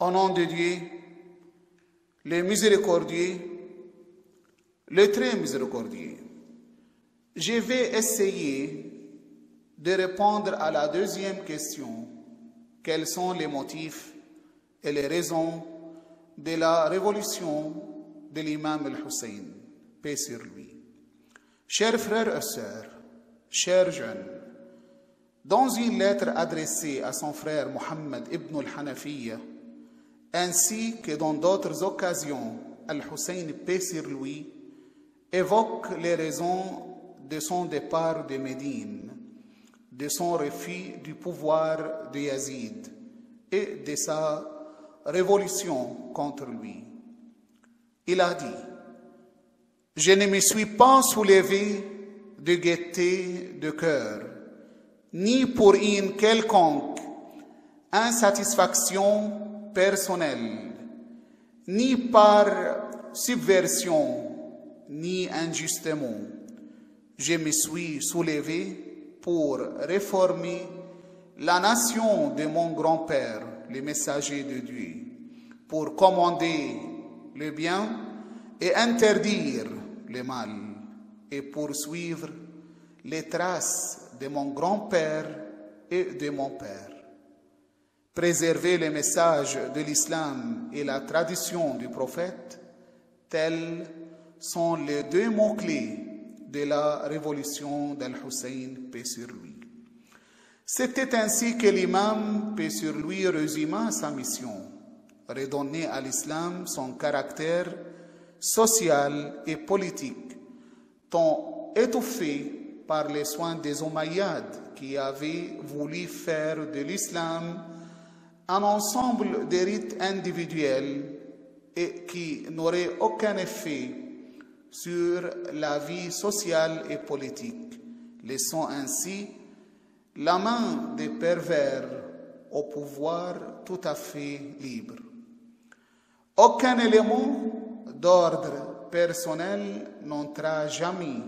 Au nom de Dieu, le miséricordieux, le très miséricordieux. Je vais essayer de répondre à la deuxième question. Quels sont les motifs et les raisons de la révolution de l'imam al-Hussein, paix sur lui. Chers frères et sœurs, chers jeunes, dans une lettre adressée à son frère Mohammed ibn al-Hanafiya, ainsi que dans d'autres occasions, al-Hussein, paix sur lui, évoque les raisons de son départ de Médine, de son refus du pouvoir de Yazid et de sa révolution contre lui. Il a dit: « Je ne me suis pas soulevé de gaieté de cœur, ni pour une quelconque insatisfaction personnelle, ni par subversion, ni injustement. Je me suis soulevé pour réformer la nation de mon grand-père, le messager de Dieu, pour commander le bien et interdire le mal, et poursuivre les traces de mon grand-père et de mon père. Préserver le message de l'islam et la tradition du prophète, tels sont les deux mots-clés de la révolution d'Al-Hussein, paix sur lui. C'était ainsi que l'imam, paix sur lui, résuma sa mission, redonner à l'islam son caractère social et politique, tant étouffé par les soins des Omeyyades qui avaient voulu faire de l'islam un ensemble de rites individuels et qui n'auraient aucun effet sur la vie sociale et politique, laissant ainsi la main des pervers au pouvoir tout à fait libre. Aucun élément d'ordre personnel n'entra jamais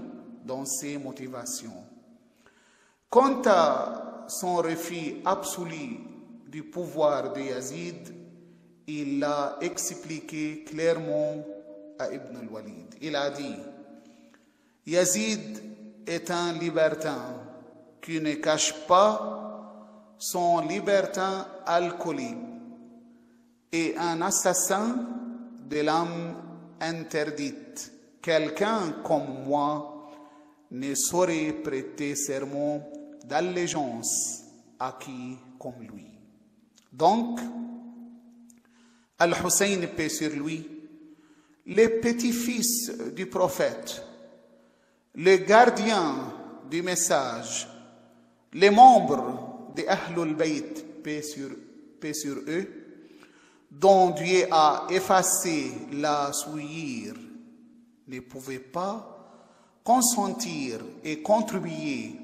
dans ses motivations. Quant à son refus absolu du pouvoir de Yazid, il l'a expliqué clairement à Ibn al-Walid. Il a dit: « Yazid est un libertin qui ne cache pas son libertin alcoolique et un assassin de l'âme interdite. Quelqu'un comme moi ne saurait prêter serment d'allégeance à qui comme lui. » Donc, Al-Hussein, paix sur lui, les petits-fils du prophète, les gardiens du message, les membres de Ahlul Bayt, paix sur eux, dont Dieu a effacé la souillure, ne pouvaient pas consentir et contribuer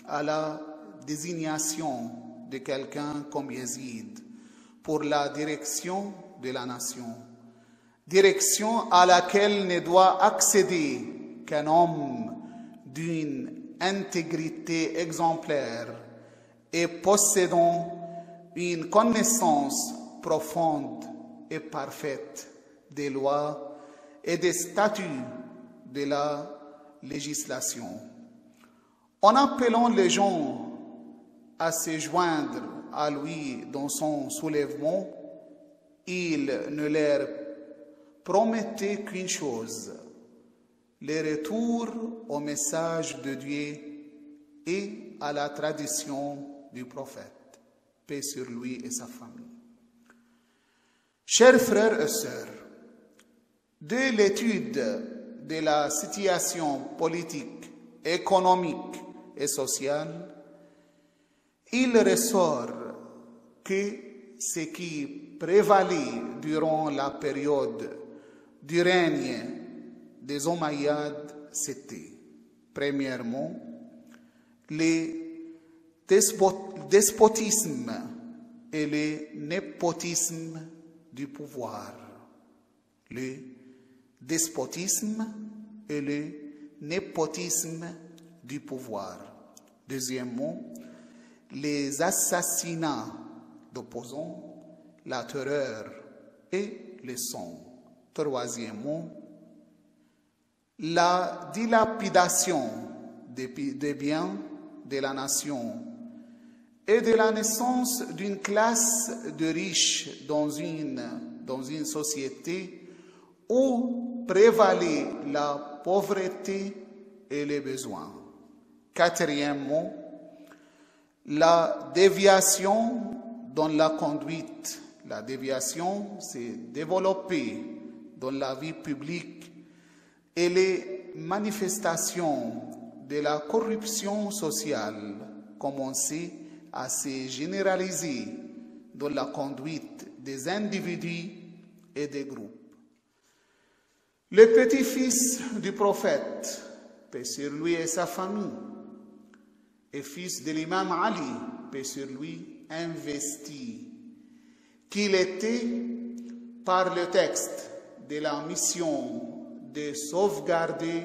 à la désignation de quelqu'un comme Yazid pour la direction de la nation, direction à laquelle ne doit accéder qu'un homme d'une intégrité exemplaire et possédant une connaissance profonde et parfaite des lois et des statuts de la législation. En appelant les gens à se joindre à lui dans son soulèvement, il ne leur promettait qu'une chose: le retour au message de Dieu et à la tradition du prophète, paix sur lui et sa famille. Chers frères et sœurs, de l'étude de la situation politique, économique et sociale, il ressort que ce qui prévalait durant la période du règne des Omeyyades, c'était, premièrement, le despotisme et le népotisme du pouvoir. Le despotisme et le népotisme du pouvoir. Deuxièmement, les assassinats d'opposants, la terreur et le sang. Troisièmement, la dilapidation des biens de la nation et de la naissance d'une classe de riches dans une société où prévalait la pauvreté et les besoins. Quatrièmement, la déviation dans la conduite. La déviation s'est développée dans la vie publique et les manifestations de la corruption sociale commençaient à se généraliser dans la conduite des individus et des groupes. Le petit-fils du prophète, paix sur lui et sa famille, et fils de l'imam Ali, paix sur lui, investi, qu'il était par le texte de la mission de sauvegarder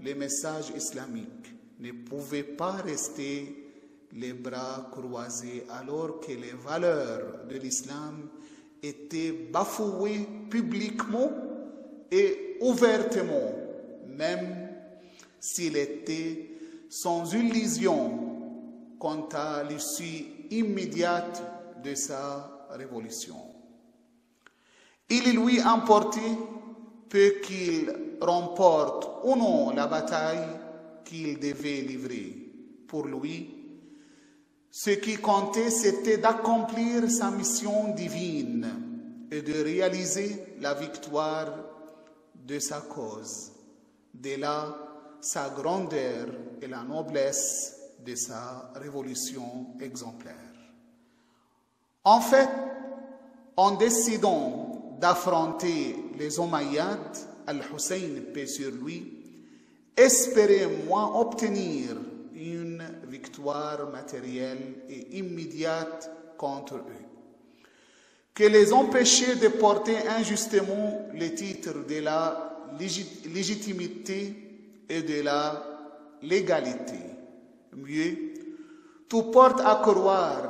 les messages islamiques, ne pouvait pas rester les bras croisés alors que les valeurs de l'islam étaient bafouées publiquement et ouvertement, même s'il était sans illusion quant à l'issue immédiate de sa révolution. Il lui importait peu qu'il remporte ou non la bataille qu'il devait livrer. Pour lui, ce qui comptait, c'était d'accomplir sa mission divine et de réaliser la victoire de sa cause. De là, sa grandeur et la noblesse de sa révolution exemplaire. En fait, en décidant d'affronter les Omeyyades, Al-Hussein, paix sur lui, espérait moins obtenir une victoire matérielle et immédiate contre eux, que les empêcher de porter injustement le titre de la légitimité et de la légalité. Mieux, tout porte à croire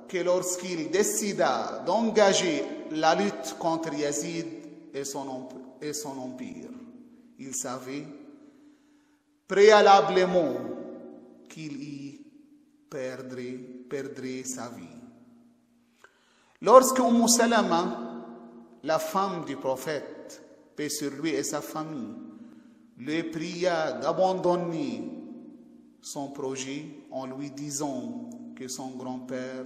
que lorsqu'il décida d'engager la lutte contre Yazid et son empire, il savait préalablement qu'il y perdrait sa vie. Lorsque Salama, la femme du prophète, paix sur lui et sa famille, le pria d'abandonner son projet en lui disant que son grand-père,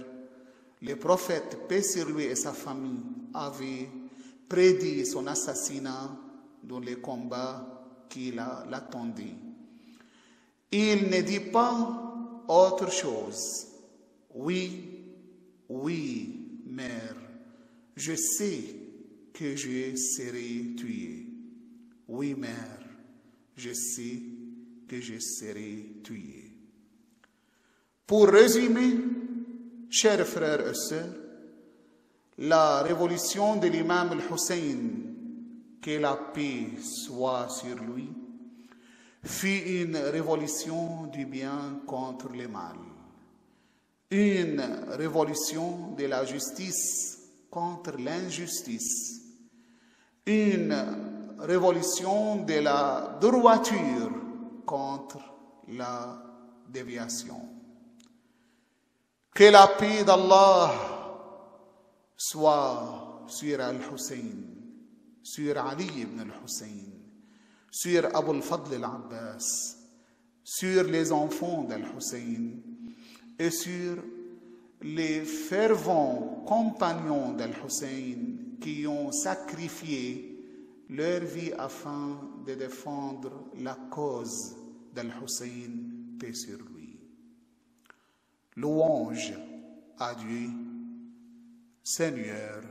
le prophète, paix sur lui et sa famille, avait prédit son assassinat dans les combats qui l'attendaient. Il ne dit pas autre chose. Oui, mère, je sais que je serai tué. Oui, mère, je sais que je serai tué. Pour résumer, chers frères et sœurs, la révolution de l'imam al-Hussein, que la paix soit sur lui, fut une révolution du bien contre le mal, une révolution de la justice contre l'injustice, une révolution de la droiture contre la déviation. Que la paix d'Allah soit sur Al-Hussein, sur Ali ibn al-Hussein, sur Abu al-Fadl al-Abbas, sur les enfants d'Al-Hussein et sur les fervents compagnons d'Al-Hussein qui ont sacrifié leur vie afin de défendre la cause d'Al-Hussein, paix sur lui. Louange à Dieu, Seigneur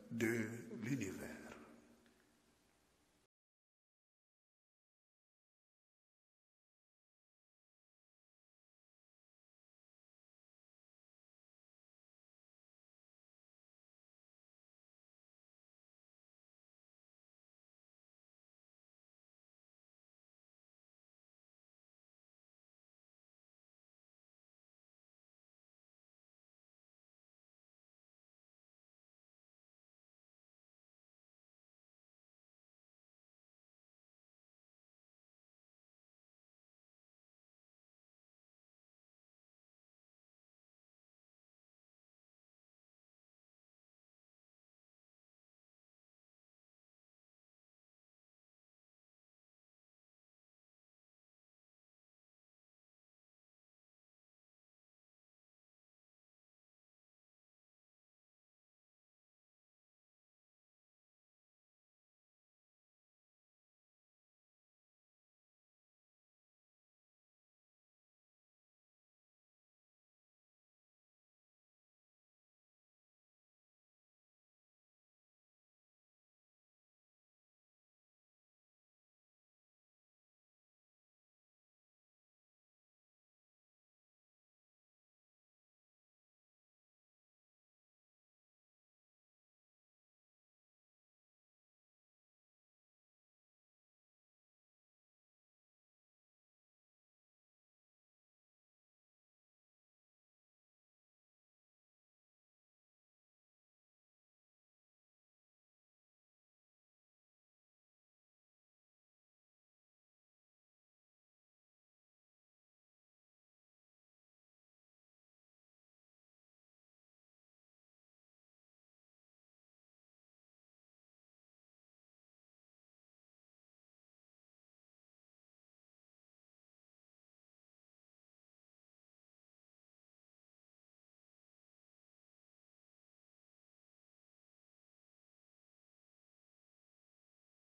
de l'univers.